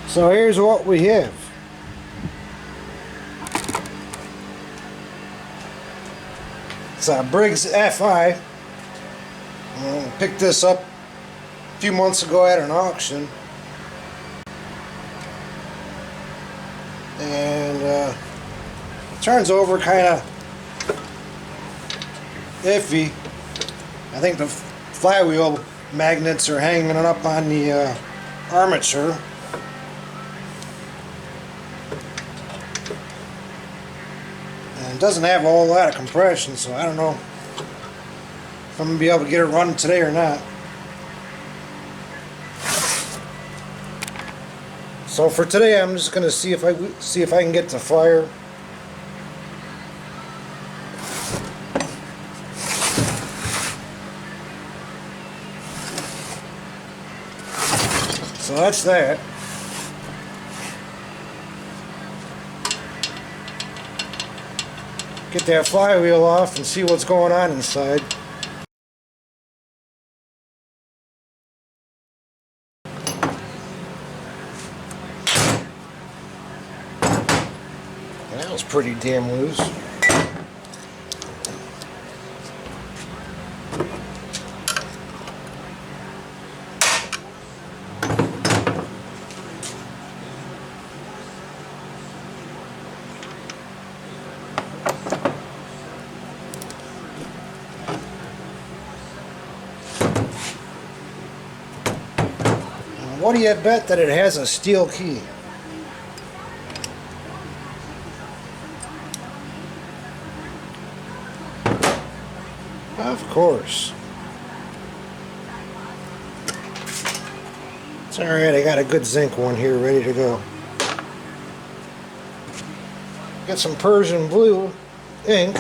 So here's what we have. It's a Briggs FI. Picked this up a few months ago at an auction. And it turns over kind of iffy. I think the flywheel magnets are hanging up on the armature. And it doesn't have a whole lot of compression, so I don't know if I'm going to be able to get it running today or not. So for today, I'm just going to see if I can get to fire. So that's that. Get that flywheel off and see what's going on inside. That was pretty damn loose. What do you bet that it has a steel key? Of course. It's alright, I got a good zinc one here ready to go. Got some Persian blue ink.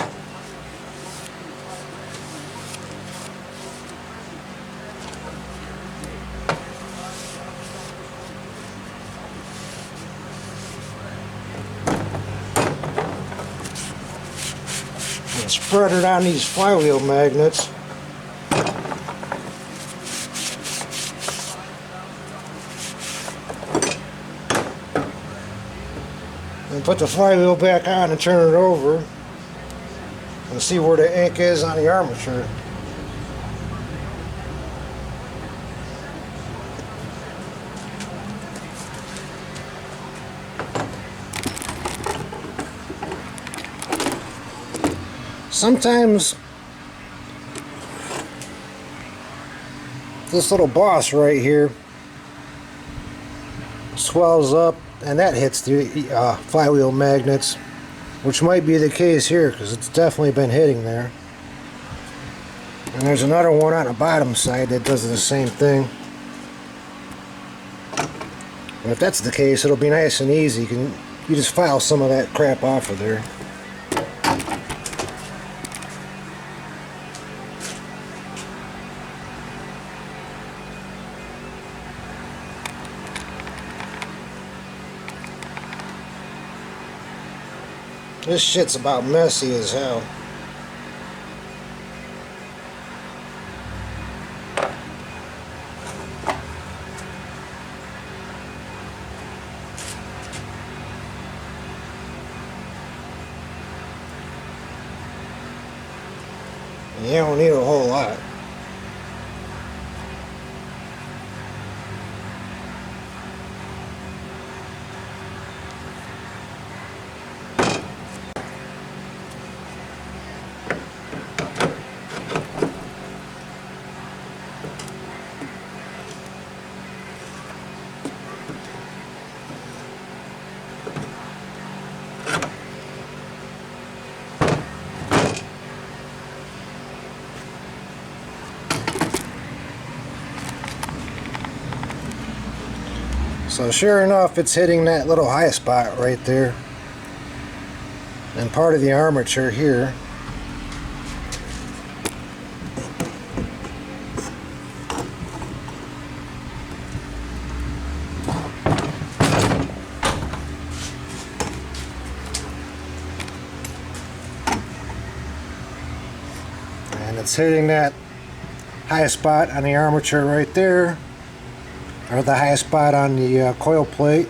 And spread it on these flywheel magnets. And put the flywheel back on and turn it over and see where the ink is on the armature. Sometimes this little boss right here swells up and that hits the flywheel magnets, which might be the case here because it's definitely been hitting there. And there's another one on the bottom side that does the same thing. But if that's the case, it'll be nice and easy. You just file some of that crap off of there. This shit's about messy as hell. You don't need a whole lot. So sure enough, it's hitting that little high spot right there and part of the armature here. And it's hitting that high spot on the armature right there, or the high spot on the coil plate.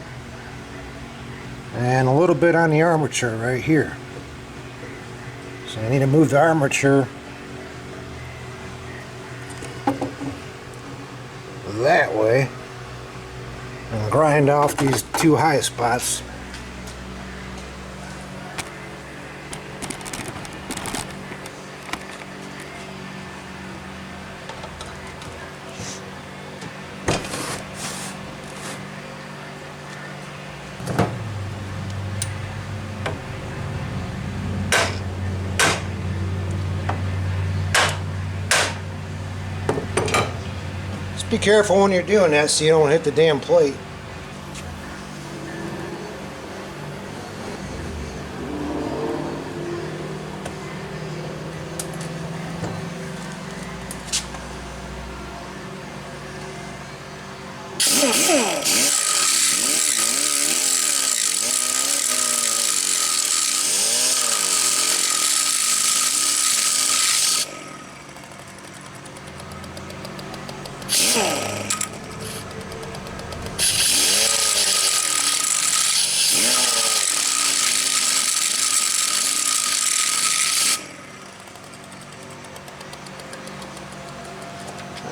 and a little bit on the armature right here. So I need to move the armature that way and grind off these two high spots. Be careful when you're doing that so you don't hit the damn plate.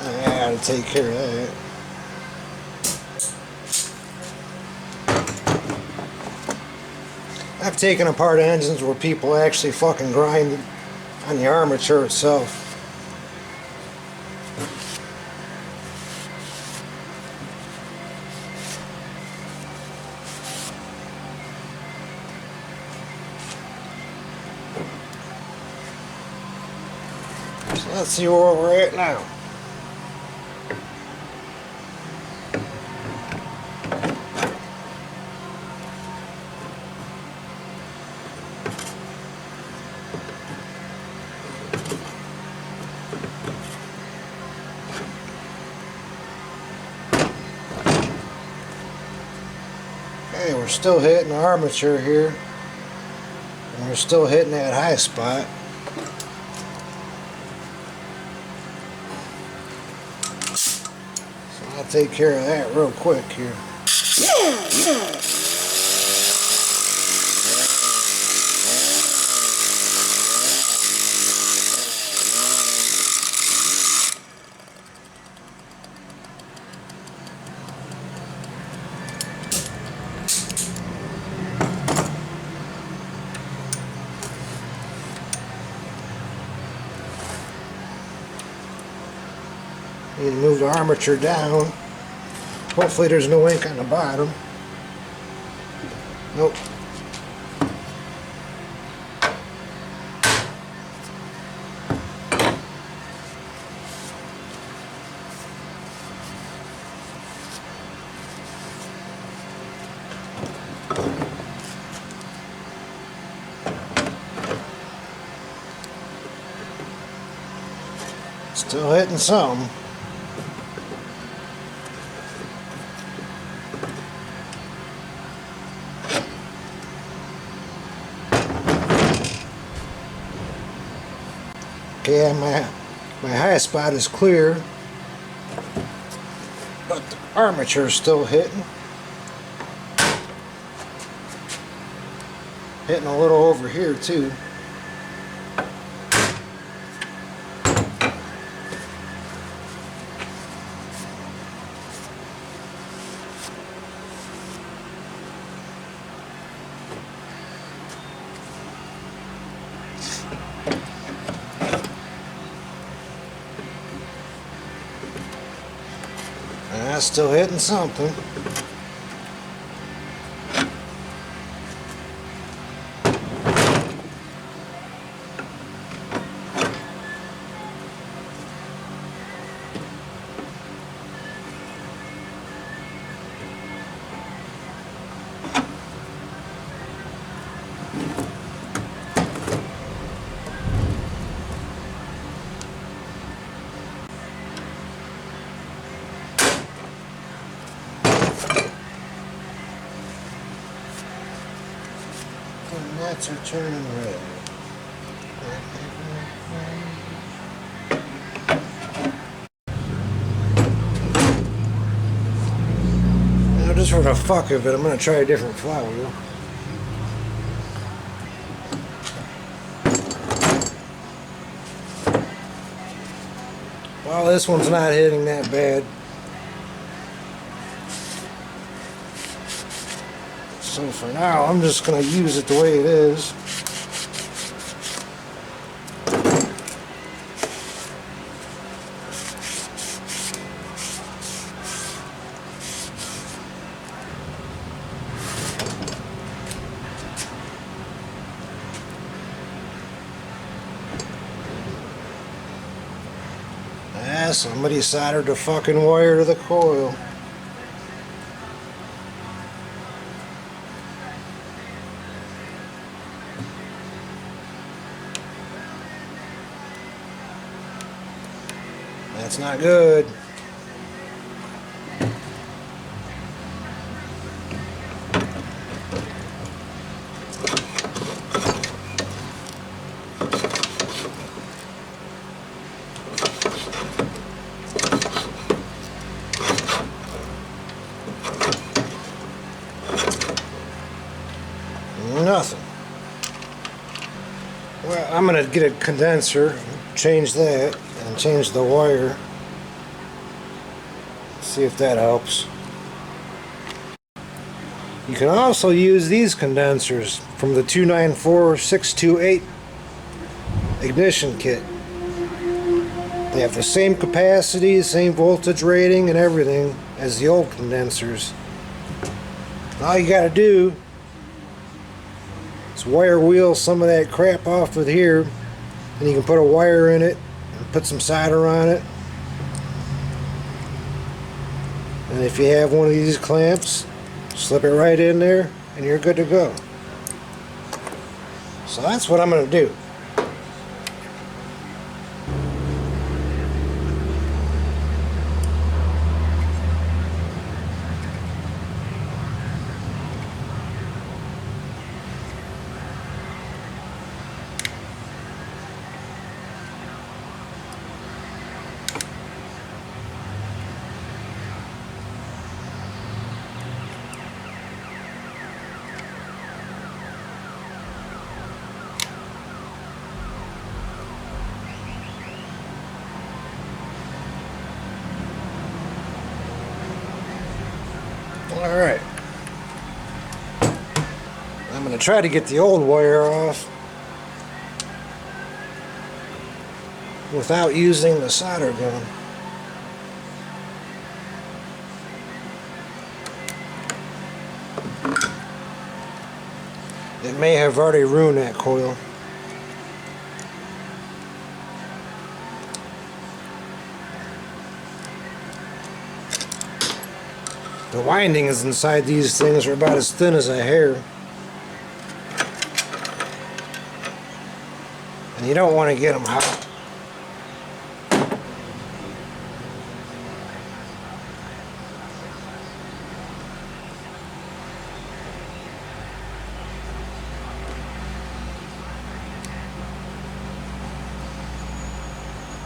I gotta take care of that. I've taken apart engines where people actually fucking grind on the armature itself. So let's see where we're at now. Okay, we're still hitting the armature here, and we're still hitting that high spot. So I'll take care of that real quick here. Need to move the armature down. Hopefully there's no ink on the bottom. Nope. Still hitting some. Okay, my high spot is clear, but the armature is still hitting. Hitting a little over here too. Still hitting something. The nuts are turning red. Now, just for the fuck of it, I'm going to try a different flywheel. Well, this one's not hitting that bad. So for now, I'm just going to use it the way it is. Ah, somebody soldered the fucking wire to the coil. That's not good. Nothing. Well, I'm gonna get a condenser, change that, and change the wire. See if that helps. You can also use these condensers from the 294628 ignition kit. They have the same capacity, same voltage rating, and everything as the old condensers. All you gotta do is wire wheel some of that crap off with here, and you can put a wire in it and put some solder on it. And if you have one of these clamps, slip it right in there and you're good to go. So that's what I'm going to do. Alright. I'm going to try to get the old wire off without using the solder gun. It may have already ruined that coil. The windings inside these things are about as thin as a hair. And you don't want to get them hot.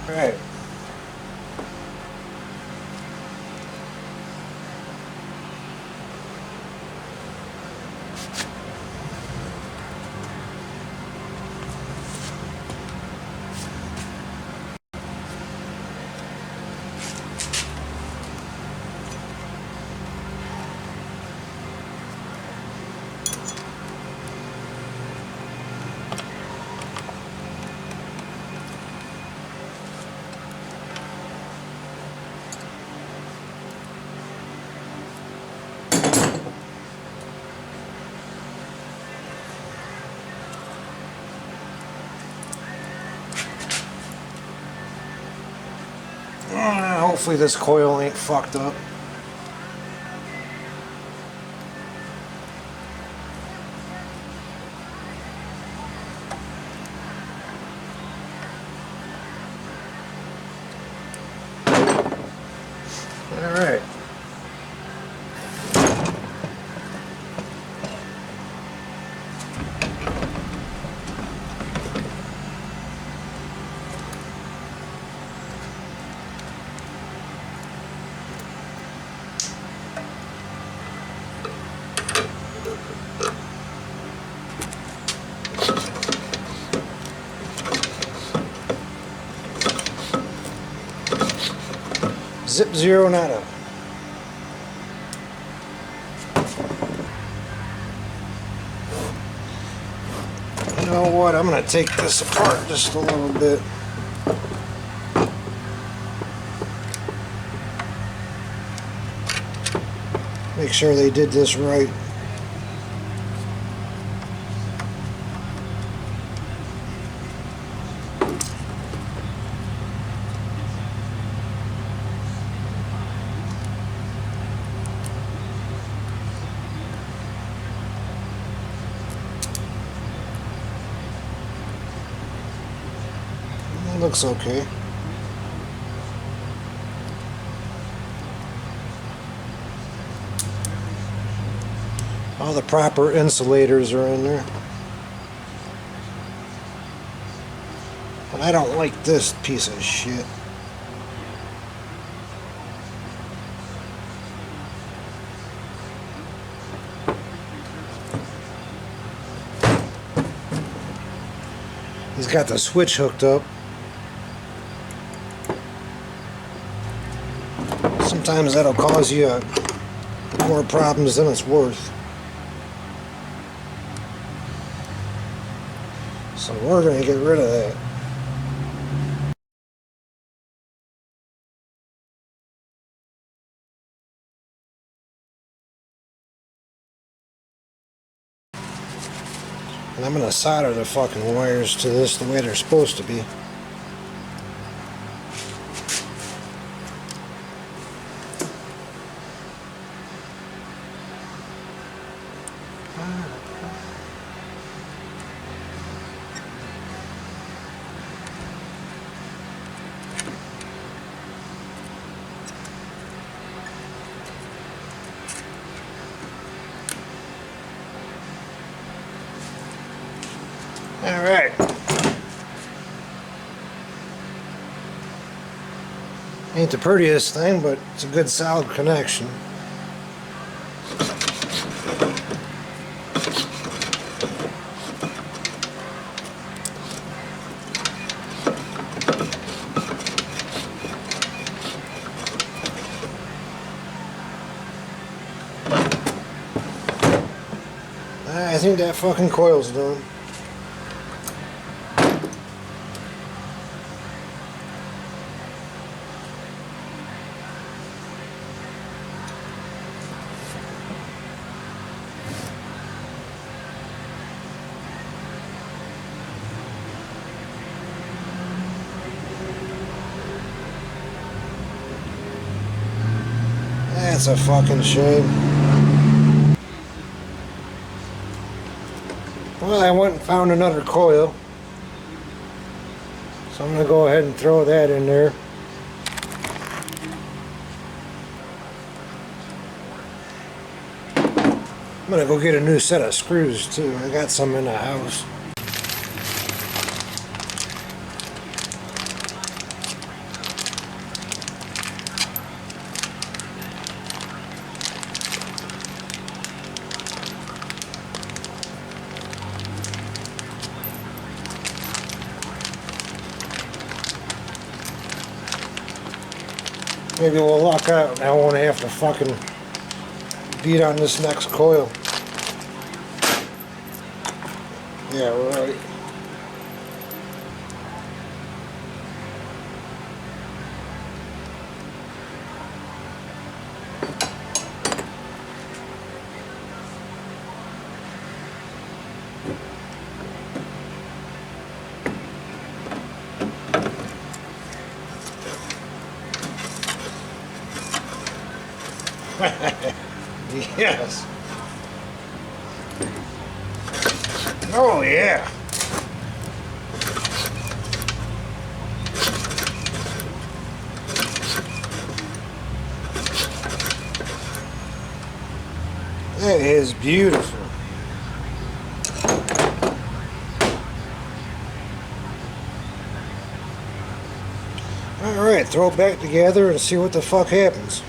All right. Hopefully this coil ain't fucked up. All right. zip zero nada. You know what? I'm going to take this apart just a little bit. Make sure they did this right. It looks okay. All the proper insulators are in there. But I don't like this piece of shit. He's got the switch hooked up. Sometimes that'll cause you more problems than it's worth. So we're going to get rid of that. And I'm going to solder the fucking wires to this the way they're supposed to be. Alright. Ain't the prettiest thing, but it's a good solid connection. I think that fucking coil's done. That's a fucking shame. Well, I went and found another coil. So I'm going to go ahead and throw that in there. I'm going to go get a new set of screws too. I got some in the house. Maybe we'll luck out and I won't have to fucking beat on this next coil. Yeah, right. Yes. Oh yeah. That is beautiful. Alright, throw it back together and see what the fuck happens.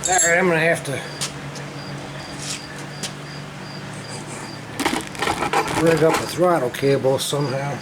Alright, I'm gonna have to rig up the throttle cable somehow.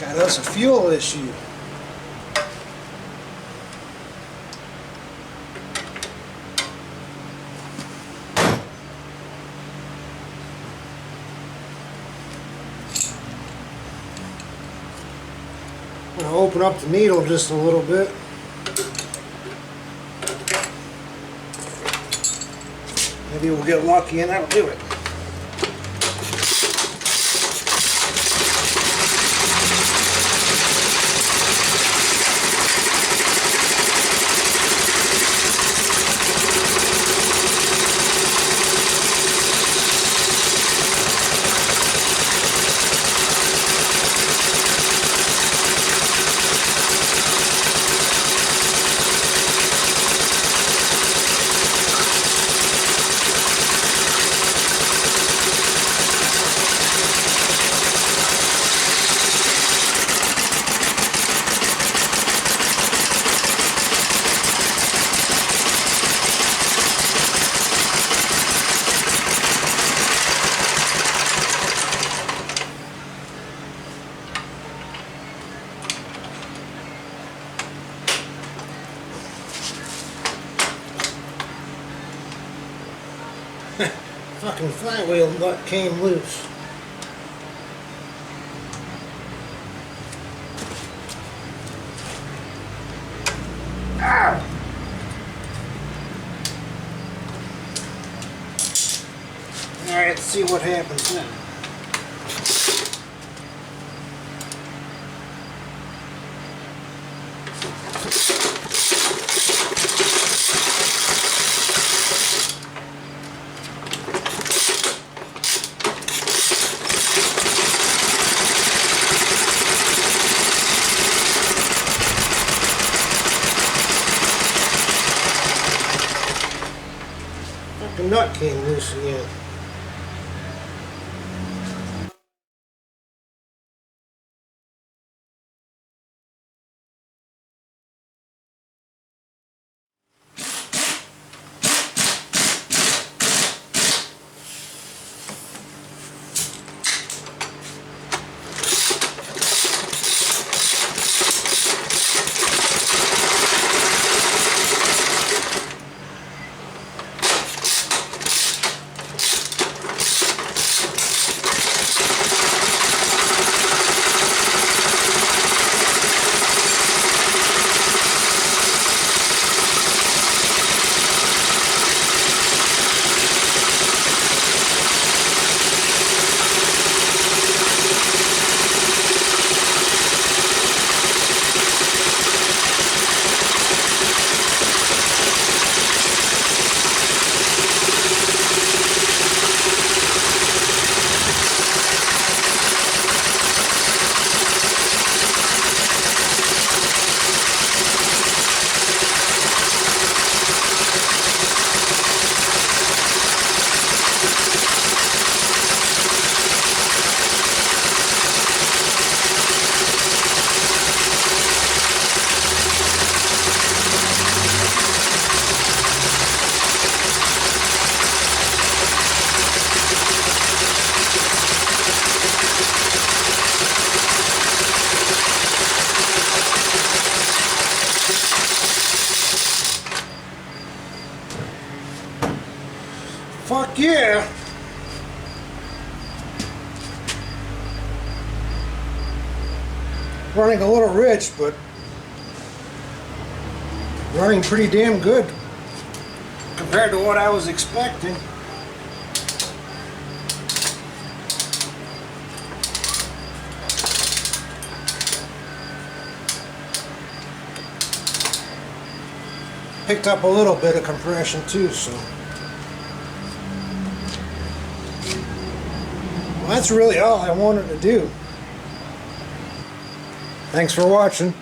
Got us a fuel issue. I'm going to open up the needle just a little bit. Maybe we'll get lucky and that'll do it. Fucking flywheel nut came loose. Ow! Alright, let's see what happens now. The nut came loose again. Fuck yeah! Running a little rich, but running pretty damn good compared to what I was expecting. Picked up a little bit of compression too, so well, that's really all I wanted to do. Thanks for watching.